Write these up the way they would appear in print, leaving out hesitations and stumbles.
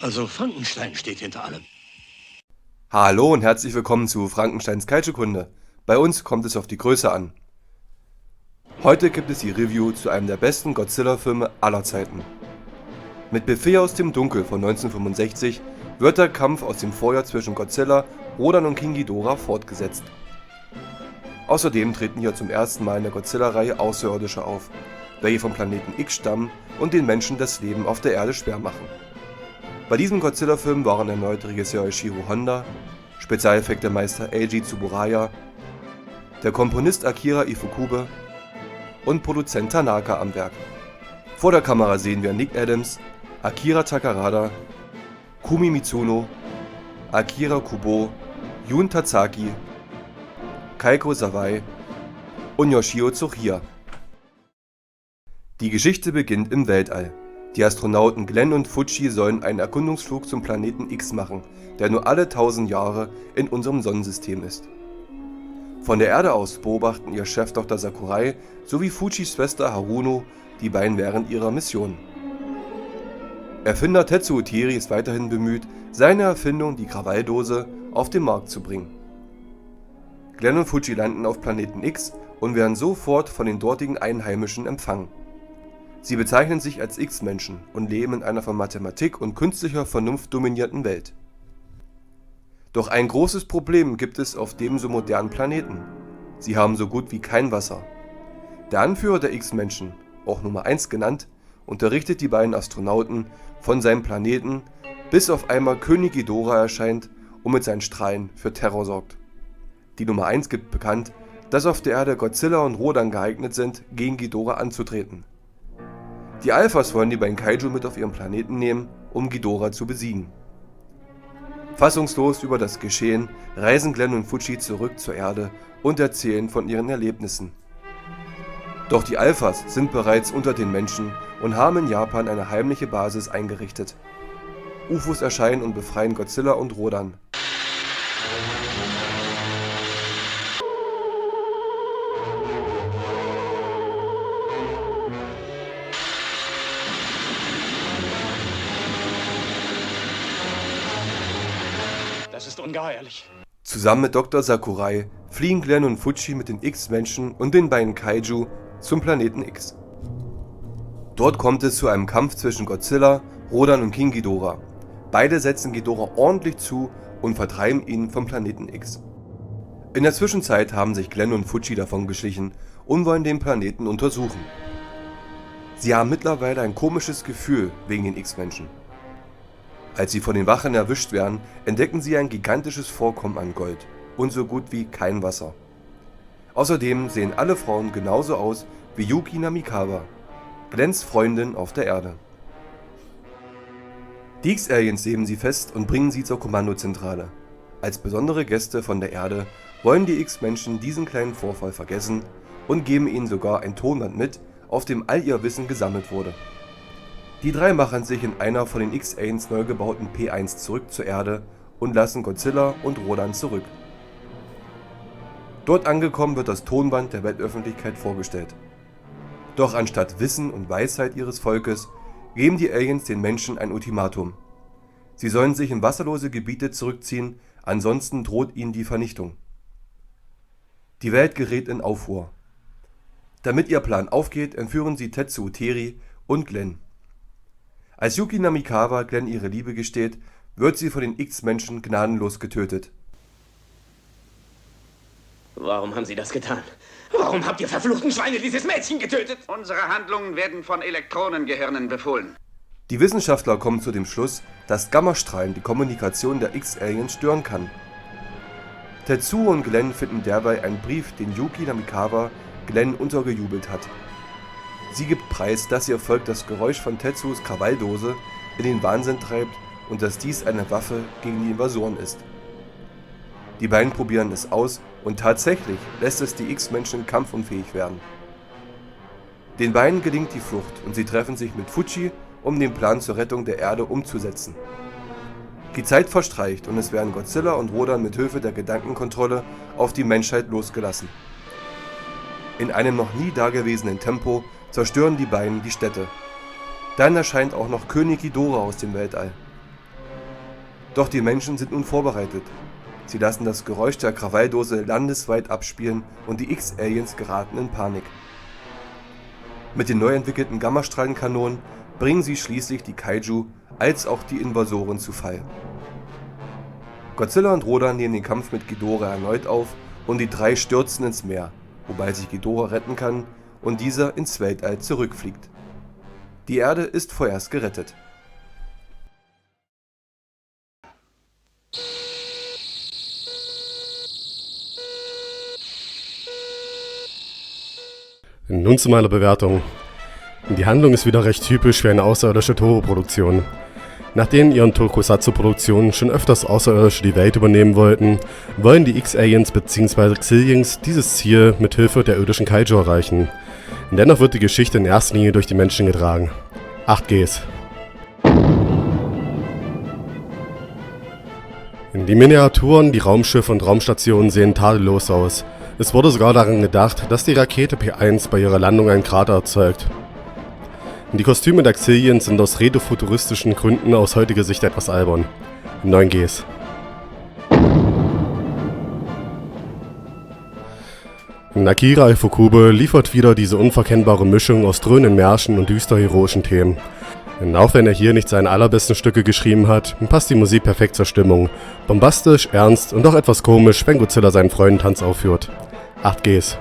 Also Frankenstein steht hinter allem. Hallo und herzlich willkommen zu Frankensteins Kaiju-Kunde. Bei uns kommt es auf die Größe an. Heute gibt es die Review zu einem der besten Godzilla-Filme aller Zeiten. Mit Befehl aus dem Dunkel von 1965 wird der Kampf aus dem Vorjahr zwischen Godzilla, Rodan und King Ghidorah fortgesetzt. Außerdem treten hier zum ersten Mal in der Godzilla-Reihe Außerirdische auf, welche vom Planeten X stammen und den Menschen das Leben auf der Erde schwer machen. Bei diesem Godzilla-Film waren erneut Regisseur Ishiro Honda, Spezialeffektemeister Eiji Tsuburaya, der Komponist Akira Ifukube und Produzent Tanaka am Werk. Vor der Kamera sehen wir Nick Adams, Akira Takarada, Kumi Mitsuno, Akira Kubo, Jun Tazaki, Kaiko Sawai und Yoshio Tsuchiya. Die Geschichte beginnt im Weltall. Die Astronauten Glenn und Fuji sollen einen Erkundungsflug zum Planeten X machen, der nur alle 1000 Jahre in unserem Sonnensystem ist. Von der Erde aus beobachten ihr Chef Dr. Sakurai sowie Fujis Schwester Haruno die beiden während ihrer Mission. Erfinder Tetsuo Teri ist weiterhin bemüht, seine Erfindung, die Krawalldose, auf den Markt zu bringen. Glenn und Fuji landen auf Planeten X und werden sofort von den dortigen Einheimischen empfangen. Sie bezeichnen sich als X-Menschen und leben in einer von Mathematik und künstlicher Vernunft dominierten Welt. Doch ein großes Problem gibt es auf dem so modernen Planeten. Sie haben so gut wie kein Wasser. Der Anführer der X-Menschen, auch Nummer 1 genannt, unterrichtet die beiden Astronauten von seinem Planeten, bis auf einmal König Ghidorah erscheint und mit seinen Strahlen für Terror sorgt. Die Nummer 1 gibt bekannt, dass auf der Erde Godzilla und Rodan geeignet sind, gegen Ghidorah anzutreten. Die Alphas wollen die beiden Kaiju mit auf ihren Planeten nehmen, um Ghidorah zu besiegen. Fassungslos über das Geschehen reisen Glenn und Fuji zurück zur Erde und erzählen von ihren Erlebnissen. Doch die Alphas sind bereits unter den Menschen und haben in Japan eine heimliche Basis eingerichtet. UFOs erscheinen und befreien Godzilla und Rodan. Das ist ungeheuerlich. Zusammen mit Dr. Sakurai fliehen Glenn und Fuji mit den X-Menschen und den beiden Kaiju zum Planeten X. Dort kommt es zu einem Kampf zwischen Godzilla, Rodan und King Ghidorah. Beide setzen Ghidorah ordentlich zu und vertreiben ihn vom Planeten X. In der Zwischenzeit haben sich Glenn und Fuji davongeschlichen und wollen den Planeten untersuchen. Sie haben mittlerweile ein komisches Gefühl wegen den X-Menschen. Als sie von den Wachen erwischt werden, entdecken sie ein gigantisches Vorkommen an Gold und so gut wie kein Wasser. Außerdem sehen alle Frauen genauso aus wie Yuki Namikawa, Glenns Freundin auf der Erde. Die X-Aliens nehmen sie fest und bringen sie zur Kommandozentrale. Als besondere Gäste von der Erde wollen die X-Menschen diesen kleinen Vorfall vergessen und geben ihnen sogar ein Tonband mit, auf dem all ihr Wissen gesammelt wurde. Die drei machen sich in einer von den X-Aliens neu gebauten P-1 zurück zur Erde und lassen Godzilla und Rodan zurück. Dort angekommen wird das Tonband der Weltöffentlichkeit vorgestellt. Doch anstatt Wissen und Weisheit ihres Volkes geben die Aliens den Menschen ein Ultimatum. Sie sollen sich in wasserlose Gebiete zurückziehen, ansonsten droht ihnen die Vernichtung. Die Welt gerät in Aufruhr. Damit ihr Plan aufgeht, entführen sie Tetsuo Teri und Glenn. Als Yuki Namikawa Glenn ihre Liebe gesteht, wird sie von den X-Menschen gnadenlos getötet. Warum haben Sie das getan? Warum habt ihr verfluchten Schweine dieses Mädchen getötet? Unsere Handlungen werden von Elektronengehirnen befohlen. Die Wissenschaftler kommen zu dem Schluss, dass Gammastrahlen die Kommunikation der X-Aliens stören kann. Tetsuo und Glenn finden derweil einen Brief, den Yuki Namikawa Glenn untergejubelt hat. Sie gibt preis, dass ihr Volk das Geräusch von Tetsuos Krawalldose in den Wahnsinn treibt und dass dies eine Waffe gegen die Invasoren ist. Die beiden probieren es aus und tatsächlich lässt es die X-Menschen kampfunfähig werden. Den beiden gelingt die Flucht und sie treffen sich mit Fuji, um den Plan zur Rettung der Erde umzusetzen. Die Zeit verstreicht und es werden Godzilla und Rodan mit Hilfe der Gedankenkontrolle auf die Menschheit losgelassen. In einem noch nie dagewesenen Tempo zerstören die beiden die Städte. Dann erscheint auch noch König Ghidorah aus dem Weltall. Doch die Menschen sind nun vorbereitet. Sie lassen das Geräusch der Krawalldose landesweit abspielen und die X-Aliens geraten in Panik. Mit den neu entwickelten Gammastrahlenkanonen bringen sie schließlich die Kaiju als auch die Invasoren zu Fall. Godzilla und Rodan nehmen den Kampf mit Ghidorah erneut auf und die drei stürzen ins Meer, wobei sich Ghidorah retten kann und dieser ins Weltall zurückfliegt. Die Erde ist vorerst gerettet. Nun zu meiner Bewertung. Die Handlung ist wieder recht typisch für eine außerirdische Toho-Produktion. Nachdem ihren Tokusatsu-Produktionen schon öfters Außerirdische die Welt übernehmen wollten, wollen die X-Aliens bzw. Xiliens dieses Ziel mit Hilfe der irdischen Kaiju erreichen. Dennoch wird die Geschichte in erster Linie durch die Menschen getragen. 8 Gs. Die Miniaturen, die Raumschiffe und Raumstationen sehen tadellos aus. Es wurde sogar daran gedacht, dass die Rakete P1 bei ihrer Landung einen Krater erzeugt. Die Kostüme der Xiliens sind aus retrofuturistischen Gründen aus heutiger Sicht etwas albern. 9 Gs. Akira Ifukube liefert wieder diese unverkennbare Mischung aus dröhnenden Märchen und düster heroischen Themen. Denn auch wenn er hier nicht seine allerbesten Stücke geschrieben hat, passt die Musik perfekt zur Stimmung. Bombastisch, ernst und auch etwas komisch, wenn Godzilla seinen Freundentanz aufführt. 8 Gs.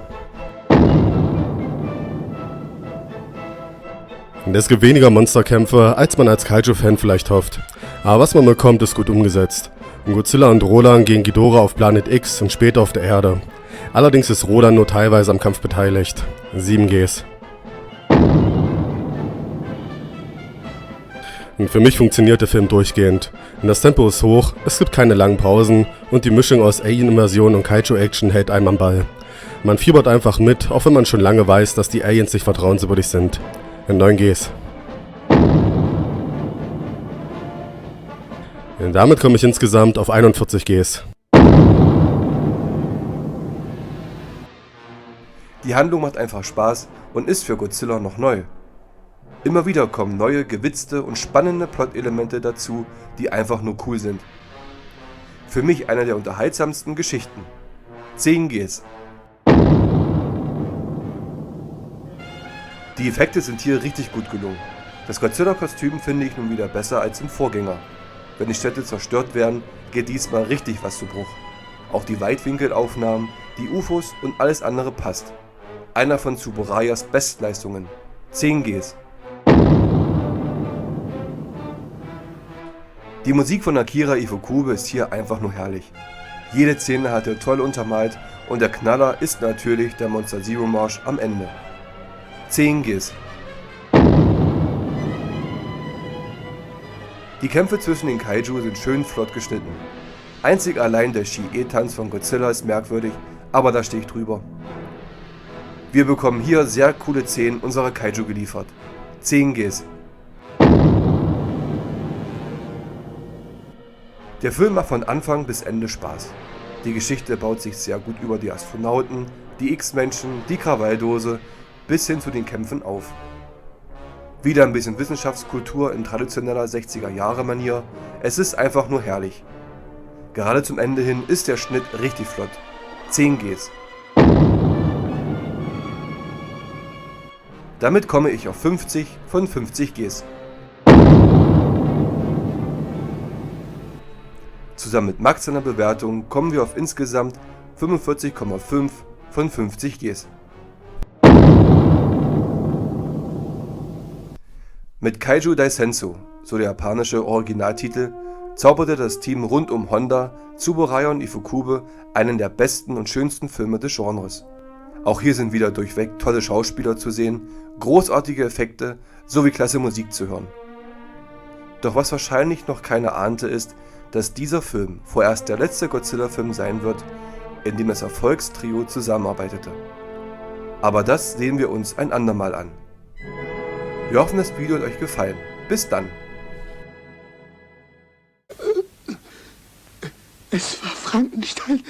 Und es gibt weniger Monsterkämpfe, als man als Kaiju-Fan vielleicht hofft. Aber was man bekommt, ist gut umgesetzt. Godzilla und Rodan gegen Ghidorah auf Planet X und später auf der Erde. Allerdings ist Rodan nur teilweise am Kampf beteiligt. 7 Gs. Und für mich funktioniert der Film durchgehend. Und das Tempo ist hoch, es gibt keine langen Pausen und die Mischung aus Alien-Immersion und Kaiju-Action hält einem am Ball. Man fiebert einfach mit, auch wenn man schon lange weiß, dass die Aliens nicht vertrauenswürdig sind. 9 Gs. Und damit komme ich insgesamt auf 41 Gs. Die Handlung macht einfach Spaß und ist für Godzilla noch neu. Immer wieder kommen neue, gewitzte und spannende Plot-Elemente dazu, die einfach nur cool sind. Für mich einer der unterhaltsamsten Geschichten. 10 Gs. Die Effekte sind hier richtig gut gelungen. Das Godzilla-Kostüm finde ich nun wieder besser als im Vorgänger. Wenn die Städte zerstört werden, geht diesmal richtig was zu Bruch. Auch die Weitwinkelaufnahmen, die UFOs und alles andere passt. Einer von Tsuburayas Bestleistungen. 10 Gs. Die Musik von Akira Ifukube ist hier einfach nur herrlich. Jede Szene hat er toll untermalt und der Knaller ist natürlich der Monster Zero Marsch am Ende. 10 Gs. Die Kämpfe zwischen den Kaiju sind schön flott geschnitten. Einzig allein der Shii-E-Tanz von Godzilla ist merkwürdig, aber da stehe ich drüber. Wir bekommen hier sehr coole Szenen unserer Kaiju geliefert. 10 Gs. Der Film macht von Anfang bis Ende Spaß. Die Geschichte baut sich sehr gut über die Astronauten, die X-Menschen, die Krawalldose bis hin zu den Kämpfen auf. Wieder ein bisschen Wissenschaftskultur in traditioneller 60er-Jahre-Manier. Es ist einfach nur herrlich. Gerade zum Ende hin ist der Schnitt richtig flott. 10 Gs. Damit komme ich auf 50 von 50 Gs. Zusammen mit Max seiner Bewertung kommen wir auf insgesamt 45,5 von 50 Gs. Mit Kaiju Daisenso, so der japanische Originaltitel, zauberte das Team rund um Honda, Tsuburaya und Ifukube einen der besten und schönsten Filme des Genres. Auch hier sind wieder durchweg tolle Schauspieler zu sehen, großartige Effekte sowie klasse Musik zu hören. Doch was wahrscheinlich noch keiner ahnte ist, dass dieser Film vorerst der letzte Godzilla-Film sein wird, in dem das Erfolgstrio zusammenarbeitete. Aber das sehen wir uns ein andermal an. Wir hoffen, das Video hat euch gefallen. Bis dann! Es war Frankenstein.